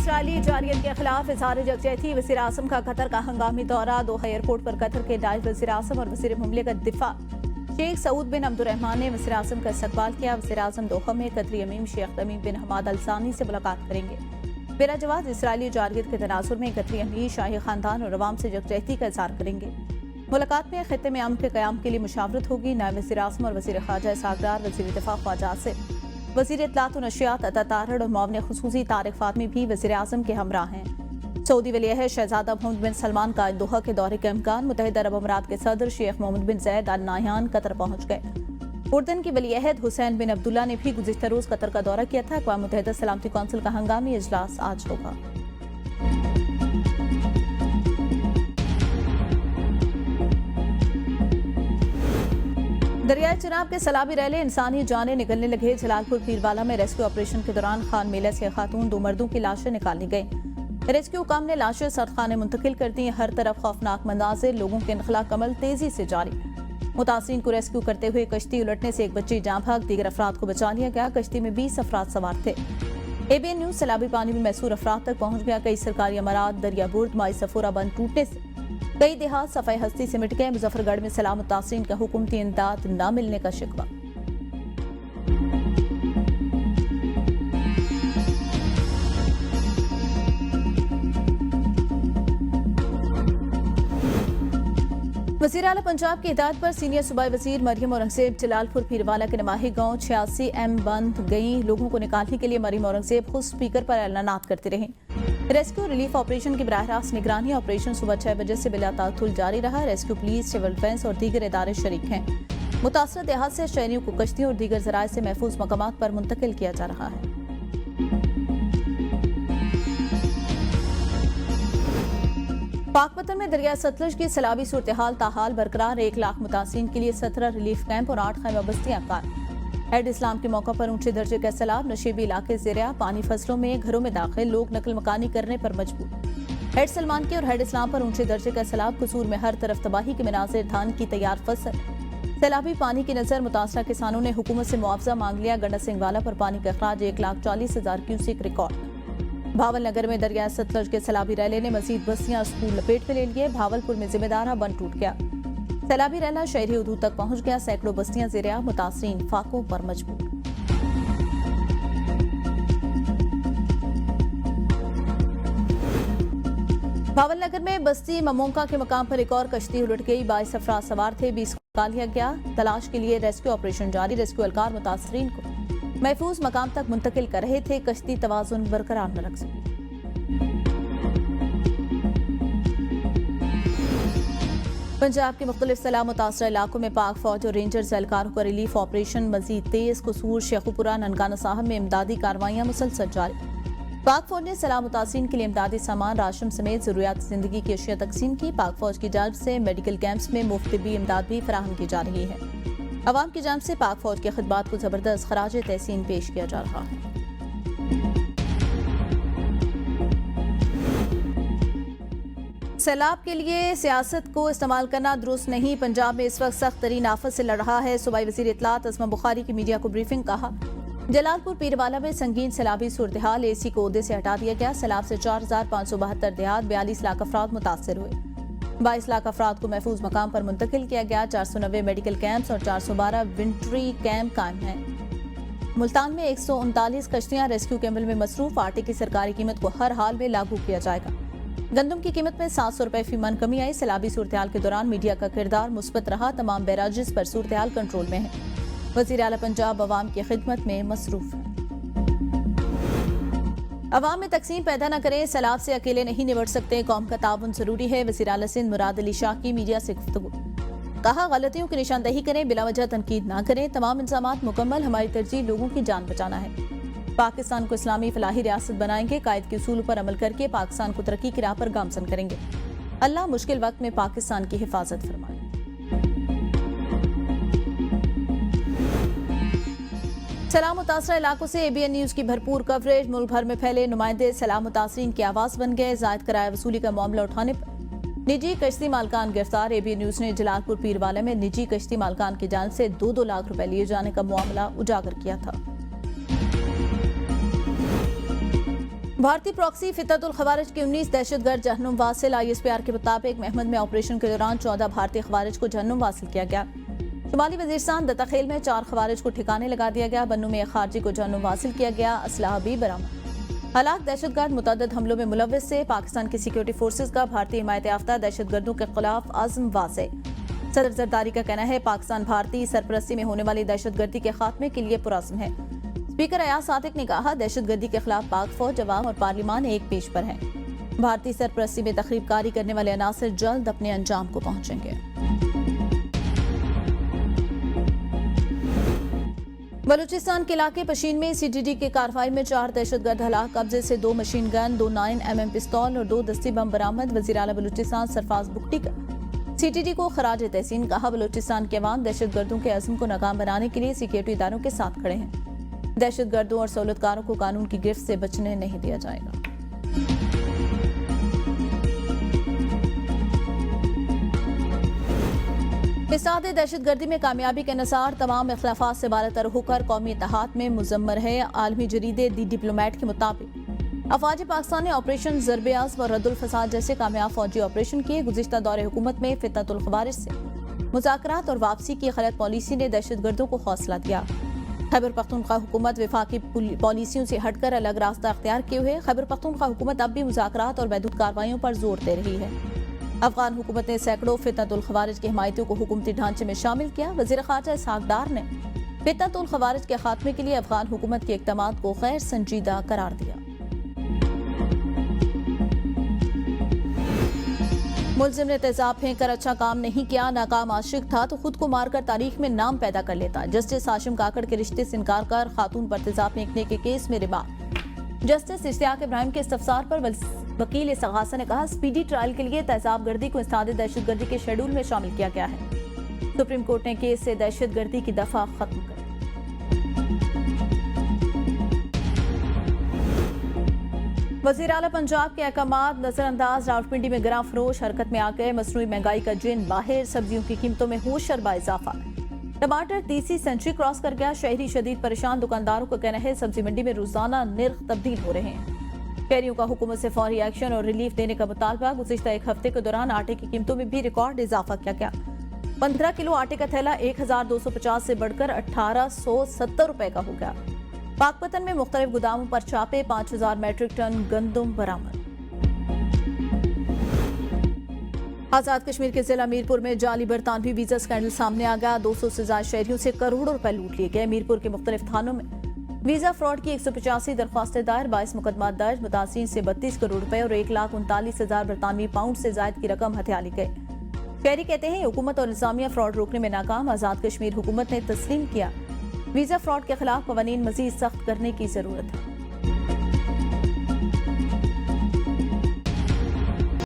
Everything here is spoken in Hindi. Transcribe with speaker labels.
Speaker 1: इसराइली जारियत के खिलाफ इज़हार यकजहती। वज़ीर आज़म का कतर का हंगामी दौरा। दोहा एयरपोर्ट पर कतर के नायब वज़ीर आज़म और वज़ीर मुमलिकत दिफा शेख सऊद बिन अब्दुर्रहमान ने वज़ीर आज़म का इस्तकबाल किया। वज़ीर आज़म दोहा में कतरी अमीर शेख तमीम बिन हमाद अल सानी से मुलाकात करेंगे। बेरा जवाब इसराइली जारियत के तनाजुर में कतरी अमीर शाही खानदान और अवाम से यकजहती का इज़हार करेंगे। मुलाकात में खित्ते में अमन के क़याम के लिए मुशावरत होगी। नायब वज़ीर आज़म और वज़ीर ख़ारजा सागदार, वज़ीर दिफा ख्वाजा आसिफ, वज़ीर इत्तलात व नशियात अता तारड़ और मुआविन खुसूसी तारिक फातमी भी वज़ीर आज़म के हमरा हैं। सऊदी वलीअहद शहजादा मोहम्मद बिन सलमान का दोहा के दौरे के इम्कान। मुत्तहिदा अरब अमीरात के सदर शेख मोहम्मद बिन ज़ैद अल नाह्यान कतर पहुंच गए। उर्दन की वलीअहद हुसैन बिन अब्दुल्ला ने भी गुज़िश्ता रोज़ कतर का दौरा किया था। अक़वाम मुत्तहिदा सलामती कौंसिल का हंगामी इजलास आज होगा। दरियाई चिनाब के सलाबी रैले इंसानी जानें निकलने लगे। जलालपुर पीरवाला में रेस्क्यू ऑपरेशन के दौरान खान मेला से खातून 2 मर्दों की लाशें निकाली गई। रेस्क्यू काम ने लाशें सड़खाने मुंतकिल कर दी। हर तरफ खौफनाक मंजाजिर, लोगों के इनखला कमल तेजी से जारी। मुतासिरीन को रेस्क्यू करते हुए कश्ती उलटने से एक बच्ची जाँ भाग, दीगर अफराद को बचा लिया गया। कश्ती में 20 अफराद सवार थे। ABN न्यूज सैलाबी पानी में मैसूर अफराद तक पहुंच गया। कई सरकारी अमारात, दरिया बुर्द, माई सफोरा बंद टूटने से कई देहात सफाई हस्ती सिमट गए। मुजफ्फरगढ़ में सलाम मुतासिरीन का हुकूमती इमदाद न मिलने का शिकवा। वज़ीर आला पंजाब की हिदायत पर सीनियर सूबाई वज़ीर मरियम औरंगज़ेब जलालपुर पीरवाला के नमाही गांव 86M बंद गई। लोगों को निकालने के लिए मरियम औरंगज़ेब खुद स्पीकर पर ऐलानात करते रहे। रेस्क्यू रिलीफ ऑपरेशन की बराह रास्त निगरानी ऑपरेशन सुबह 6 बजे से बिला तातुल जारी रहा। रेस्क्यू पुलिस, सिविल डिफेंस और दीगर इदारे शरीक हैं। मुतासर देहात से शहरियों को कश्तियों और दीगर ज़राए से महफूज मकामात पर मुंतकिल किया जा रहा है। पाकपतन में दरिया सतलुज की सैलाबी सूरत हाल ताहाल बरकरार। 1 लाख मुतासिरीन के लिए 17 रिलीफ कैंप और 8 खैमा बस्तियां कायम। हेड इस्लाम के मौका पर ऊंचे दर्जे का सैलाब, नशीबी इलाके ज़ेरिया पानी, फसलों में घरों में दाखिल, लोग नकल मकानी करने पर मजबूर। हेड सलमान के और हेड इस्लाम पर ऊंचे दर्जे का सैलाब, कसूर में हर तरफ तबाही के मनाजिर, धान की तैयार फसल, सैलाबी पानी की नजर। मुतासरा किसानों ने हुकूमत से मुआवजा मांग लिया। गंडा सिंहवाला पर पानी का अखराज 1,40,000 क्यूसेक रिकॉर्ड। भावल नगर में दरिया सतलुज के सैलाबी रैले ने मजीद बस्तियां स्कूल लपेट में ले लिए। भावलपुर में जिम्मेदारा बंद टूट गया। सैलाबी रैला शहरी हदूद तक पहुंच गया। सैकड़ों बस्तियां ज़ेरिया, मुतासरीन फाकों पर मजबूर। भावल नगर में बस्ती ममोंका के मकाम पर एक और कश्ती उलट गई। 22 अफराद सवार थे, 20 को निकाल लिया गया। तलाश के लिए रेस्क्यू ऑपरेशन जारी। रेस्क्यू एहलकार मुतासरीन को महफूज मकाम तक मुंतकिल कर रहे थे। कश्ती तवाजुन बरकरार न रख सकी। पंजाब के मुख्तलिफ सैलाब मुतासर इलाकों में पाक फौज और रेंजर्स एहलकारों का रिलीफ ऑपरेशन मजीद तेज। कसूर, शेखुपुरा, ननकाना साहब में इमदादी कार्रवाइयां मुसलसल जारी। पाक फौज ने सैलाब मुतासिरीन के लिए इमदादी सामान, राशन समेत जरूरियात जिंदगी की अशिया तकसीम की। पाक फौज की जानिब से मेडिकल कैंप्स में मुफ्त तिब्बी इमदाद भी फराहम की जा रही है। अवाम की जानिब से पाक फौज की खिदमात को जबरदस्त खराज तहसीन पेश किया जा रहा है। सैलाब के लिए सियासत को इस्तेमाल करना दुरुस्त नहीं। पंजाब में इस वक्त सख्त तरीन आफत से लड़ रहा है। सूबाई वज़ीर इत्तलात असमा बुखारी की मीडिया को ब्रीफिंग। कहा, जलालपुर पीरवाला में संगीन सैलाबी सूरत हाल, AC को ओहदे से हटा दिया गया। सैलाब से 4,572 देहात, 42 लाख अफराद मुतासर हुए। 22 लाख अफराद को महफूज मकाम पर मुंतकिल किया गया। 490 मेडिकल कैंप्स और 412 विंट्री कैंप कायम हैं। मुल्तान में 139 कश्तियां रेस्क्यू के अमल में मसरूफ। आटे की सरकारी कीमत को हर हाल में लागू किया जाएगा। गंदम की कीमत में 700 रुपए फी मन कमी आई। सैलाबी सूरत हाल के दौरान मीडिया का किरदार मुस्बत रहा। तमाम बैराजेस पर सूरत हाल कंट्रोल में है। वज़ीर आला पंजाब अवाम की खिदमत में मसरूफ है। अवाम में तकसीम पैदा न करें। सैलाब से अकेले नहीं निबट सकते, कौम का ताउन जरूरी है। वज़ीर आला सिंध मुराद अली शाह की मीडिया से गुफ्तगू। कहा, गलतियों की निशानदही करें, बिला वजह तनकीद न करें। तमाम इंतजामात मुकम्मल, हमारी तरजीह लोगों की जान बचाना है। पाकिस्तान को इस्लामी फलाही रियासत बनाएंगे। कायद के उसूल पर अमल करके पाकिस्तान को तरक्की की राह पर गामजन करेंगे। अल्लाह मुश्किल वक्त में पाकिस्तान की हिफाजत फरमाए। सैलाब मुतासरा इलाकों से ABN न्यूज की भरपूर कवरेज। मुल्क भर में फैले नुमाइंदे सैलाब मुतासरीन की आवाज बन गए। जायद किराया वसूली का मामला उठाने पर निजी कश्ती मालकान गिरफ्तार। ABN न्यूज ने जलालपुर पीरवाला में निजी कश्ती मालकान की जान से 2-2 लाख रुपए लिए जाने का मामला उजागर किया था। भारतीय प्रॉक्सी फिततुल खवारिज के 19 दहशतगर्द जहन्नुम वासिल। ISPR के मुताबिक महमद में ऑपरेशन के दौरान 14 भारतीय खवारिज को जहन्नुम वासिल किया गया। शुमाली वजीरस्तान दत्ताखेल में 4 खवारिज को ठिकाने लगा दिया गया। बन्नू में एक खारजी को जहन्नुम वासिल किया गया। असलहा भी बरामद। हलाक दहशतगर्द मुतअद्दिद हमलों में मुलव्वस से पाकिस्तान की सिक्योरिटी फोर्सेज का भारतीय हिमायत याफ्ता दहशतगर्दों के खिलाफ आज़म वाज़े। सदर जरदारी का कहना है पाकिस्तान भारतीय सरपरस्ती में होने वाली दहशतगर्दी के खात्मे के लिए पुरअज़्म है। स्पीकर अयाज सादिक ने कहा दहशतगर्दी के खिलाफ पाक फौज, अवाम और पार्लियामान एक पेश पर है। भारतीय सरपरस्ती में तखरीबकारी करने वाले अनासर जल्द अपने अंजाम को पहुंचेंगे। बलूचिस्तान के इलाके पशीन में CTD की कार्रवाई में 4 दहशतगर्द हलाक। कब्जे से 2 मशीन गन, 2 9mm पिस्तौल और 2 दस्ती बम बरामद। वज़ीर आला बलूचिस्तान सरफराज बुगटी का CTD को खराज तहसीन। कहा बलूचिस्तान के अवाम दहशतगर्दों के अज़्म को नाकाम बनाने के लिए सिक्योरिटी इदारों के साथ खड़े हैं। दहशतगर्दों और सहूलतकारों को कानून की गिरफ्त से बचने नहीं दिया जाएगा। फिसाद दहशतगर्दी में कामयाबी के अनुसार तमाम इख्लाफात से बालातर होकर कौमी इत्तेहाद में मुजम्मर है। आलमी जरीदे दी डिप्लोमेट के मुताबिक अफवाज पाकिस्तान ने ऑपरेशन ज़र्बे अज़्म और रद्दुल फसाद जैसे कामयाब फौजी ऑपरेशन किए। गुज़िश्ता दौरे हुकूमत में फितनतुल खवारिज से मुज़ाकरात और वापसी की गलत पॉलिसी ने दहशतगर्दों को हौसला दिया। खैबर पख्तूनख्वा हुकूमत वफाकी पॉलिसियों से हटकर अलग रास्ता अख्तियार किए हुए। खैबर पख्तूनख्वा हुकूमत अब भी मुज़ाकरात और महदूद कार्रवाइयों पर जोर दे रही है। अफगान हुकूमत ने सैकड़ों फितनतुल खवारिज के हिमायतियों को हुकूमती ढांचे में शामिल किया। वज़ीर ख़ारजा इसहाक डार ने फितनतुल खवारिज के खात्मे के लिए अफगान हुकूमत के इक़दामात को गैर संजीदा करार दिया। मुल्जिम ने तेजाब फेंक कर अच्छा काम नहीं किया, नाकाम आशिक था तो खुद को मारकर तारीख में नाम पैदा कर लेता। जस्टिस हाशिम काकड़ के रिश्ते से इनकार कर खातून पर तेजाब फेंकने के केस में रिमांड। जस्टिस इश्तियाक इब्राहिम के इस्तफसार पर वकील इस्तगासा ने कहा स्पीडी ट्रायल के लिए तेजाबगर्दी को इस्तादे दहशतगर्दी के शेड्यूल में शामिल किया गया है। सुप्रीम कोर्ट ने केस से दहशतगर्दी की दफा खत्म कर दी। वज़ीर आला पंजाब के अहकामात नजरअंदाज। रावलपिंडी में गिरां फरोश हरकत में आ गए। मसनूई महंगाई का जिन बाहर। सब्जियों की कीमतों में होशरबा इजाफा। टमाटर तीसरी सेंचुरी क्रॉस कर गया। शहरी शदीद परेशान। दुकानदारों का कहना है सब्जी मंडी में रोजाना निर्ख तब्दील हो रहे हैं। शहरियों का हुकूमत से फौरी एक्शन और रिलीफ देने का मुतालबा। गुज़िश्ता एक हफ्ते के दौरान आटे की कीमतों में भी रिकॉर्ड इजाफा किया गया। 15 किलो आटे का थैला 1250 से बढ़कर 1870 रुपए का हो गया। पाकपतन में मुख्तलिफ गोदामों पर छापे। 5000 मैट्रिक टन गंदम बरामद। आजाद कश्मीर के जिला मीरपुर में जाली बरतानवी वीजा स्कैंडल सामने आ गया। 200 से ज्यादा शहरियों से करोड़ों रुपए लूट लिए गए। मीरपुर के मुख्तलिफ थानों में वीजा फ्रॉड की 185 दरख्वास्तें दायर। 22 मुकदमा दर्ज। मुतासिरीन से 32 करोड़ रुपए और 1,39,000 बरतानवी पाउंड से ज्यादा की रकम हथिया ली गई। शहरी कहते हैं हुकूमत और इंतजामिया फ्रॉड रोकने में नाकाम। आजाद कश्मीर हुकूमत ने तस्लीम किया वीजा फ्रॉड के खिलाफ कवानीन मजीद सख्त करने की जरूरत है।